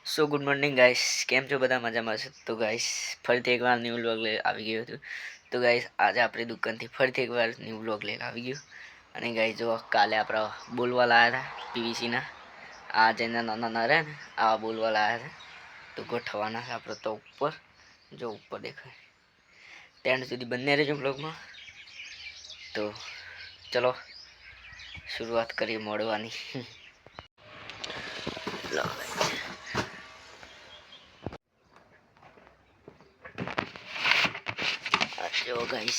સો good morning guys, કેમ છો બધા? મજામાં છે? તો ગાઈસ ફરીથી એકવાર ન્યૂ વ્લોગ લઈ આવી ગયો હતું. તો ગાઈસ આજે આપણી દુકાનથી ફરીથી એકવાર ન્યૂ વ્લોગ લઈને આવી ગયું. અને ગાઈસ જો કાલે આપણા બોલવા લાવ્યા હતા પીવીસીના. આ જેના નાના ના રહે ને આવા બોલવા લાવ્યા હતા. તો ગોઠવવાના છે આપણે તો ઉપર, જો ઉપર દેખાય. ત્યાં સુધી બંને રહેજો વ્લોગમાં. તો ચલો શરૂઆત કરીએ મોડવાની. જો ગાઈસ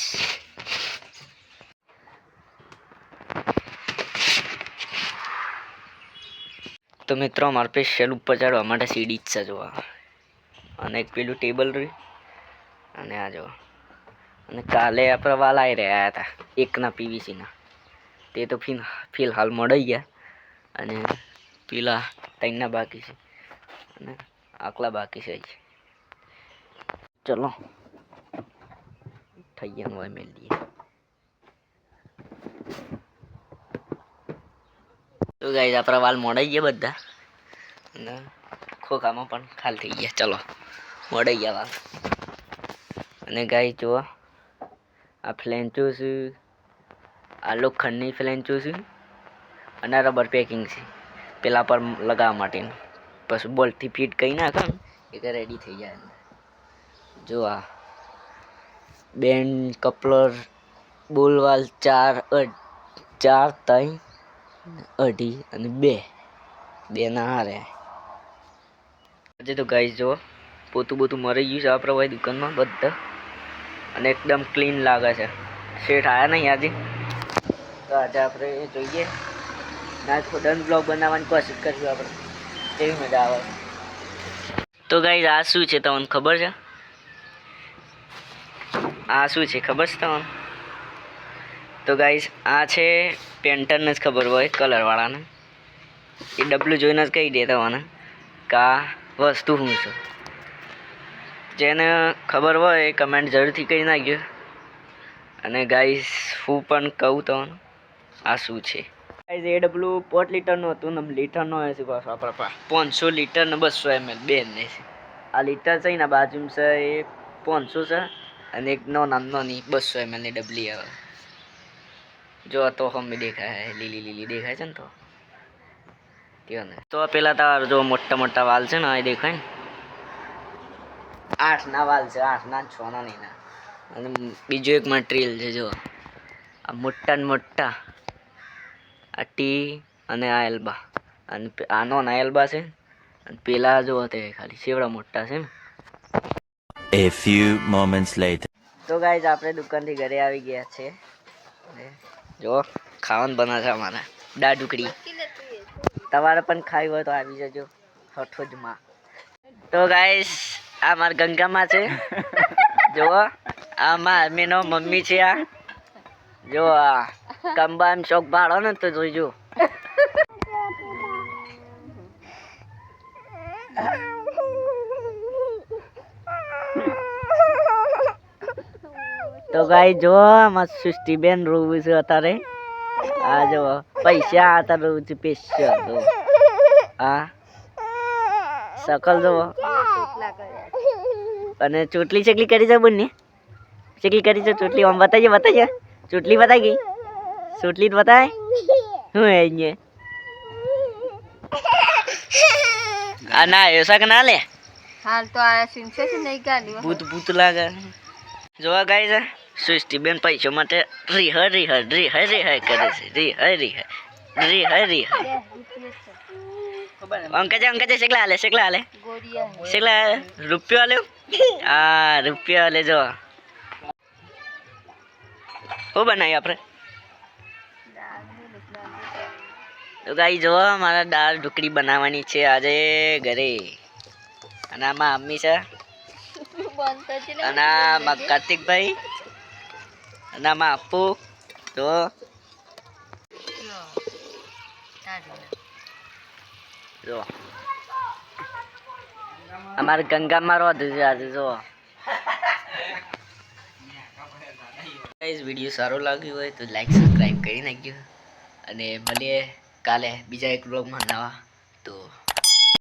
તો મિત્રો અમારે સ્પેશિયલ ઉપર ચડવા માટે સીડી જ છે જોવા. અને એક પેલું ટેબલ રહ્યું અને આ જો. અને કાલે આપણે વાલ આવી રહ્યા હતા એકના પીવીસીના. તે તો ફિલહાલ મળી ગયા. અને પેલા ત્રણના બાકી છે અને આકલા બાકી છે. ચલો થઈ ગયા હોય મેળ દઈએ. તો ગાઈસ આપણા વાલ મોડાઈ ગયા બધા અને ખોખામાં પણ ખાલી થઈ ગયા. ચલો મોડાઈ ગયા વાલ. અને ગાઈસ જુઓ આ ફ્લેન્ચો છે, આ લોખંડની ફ્લેન્ચો છે અને રબર પેકિંગ છે પેલા પર લગાવવા માટેનું. પછી બોલ્ટથી ફિટ કરી નાખો ને એટલે રેડી થઈ જાય. જો આ બેન્ડ કપલર બોલવાલ 4 3 અઢી અને બે ના હારે. આજે તો ગાઈસ જો પોતું મરી ગયું છે આપણે ભાઈ દુકાનમાં બધા. અને એકદમ ક્લીન લાગે છે. શેઠ આયા નહીં આજે. તો આજે આપણે જોઈએ ના ખોદાનો બ્લોગ બનાવવાની કોશિશ કરીશું આપણે. કેવી મજા આવે. તો ગાઈસ આ શું છે તમને ખબર છે? આ શું છે ખબર છે તમને? તો ગાઈસ આ છે પેન્ટરને જ ખબર હોય, કલરવાળાને. એ ડબલું જોઈને જ કહી દે તમને કે આ વસ્તુ શું છે. જેને ખબર હોય એ કમેન્ટ જરૂરથી કરી નાખજો. અને ગાઈસ હું પણ કહું તમને આ શું છે. ગાઈસ એ ડબલું 5 લીટરનું હતું ને લીટરનો હોય છે પાછો આપણા પાસે 500 લીટર ને 200 ml બે ને. આ લીટર છે ને બાજુમાં છે એ 500 છે અને એક નાની 200 ml ની ડબલી આવે. જો તો હમે દેખાય લીલી દેખાય છે ને તો ને. તો પેલા તાર જો મોટા વાલ છે ને એ દેખાય ને 8 ના વાલ છે, 8 ના 6 ના નહીં. અને બીજો એક મટીરિયલ છે જો આ મોટા આ ટી અને આ એલ્બા. અને આનો ના એલ્બા છે અને પેલા જો તે ખાલી સેવડા મોટા છે ને. A few moments later. તો ગાઈસ આપણે દુકાનથી ઘરે આવી ગયા છે. જો ખાવાનું બના છે અમારા દાળ ઢુકડી. તમારે પણ ખાવી હોય તો આવી જજો હઠોજમાં. તો ગાઈસ આ મારા ગંગામાં છે. જો આ મારા મમ્મી છે. આ જો આ કંબામ શોક ભાડો ને તો જોઈજો. તો ગાઈસ જો આમાં સૃષ્ટિબેન રોવું છે અત્યારે. આ જો પૈસા આતા રોવું છે સ્પેશિયલ. તો આ સકલ જો અને ચોટલી ચકલી કરી છે બંને. ચકલી કરી છે ચોટલી આમ બતાઈએ ચોટલી બતાઈ ગઈ. ચોટલી બતાય શું હે અહીંયા. આ ના એસા કે ના લે હાલ તો આ સેન્સેશન નહીં કાઢ્યું. ભૂત લાગે. જોવા ગાઈસ સૃષ્ટિબેન પૈસા માટે રીહ કરે છે. રીહ અંકે શેકલા આલે રૂપિયો આલ્યો. હા રૂપિયો આલે. જો શું બનાવી આપણે. તો ગાઈસ જો મારા દાળ ઢુકડી બનાવવાની છે આજે ઘરે. અને આમાં મમ્મી છે અને આમાં કાર્તિકભાઈ અને આમાં આપુ. જો જો અમારે ગંગામાં રોધું છે આજે. જો ગાઈસ વિડીયો સારો લાગ્યો હોય તો લાઈક સબસ્ક્રાઇબ કરી નાખજો. અને મળીએ કાલે બીજા એક વ્લોગમાં નવા. તો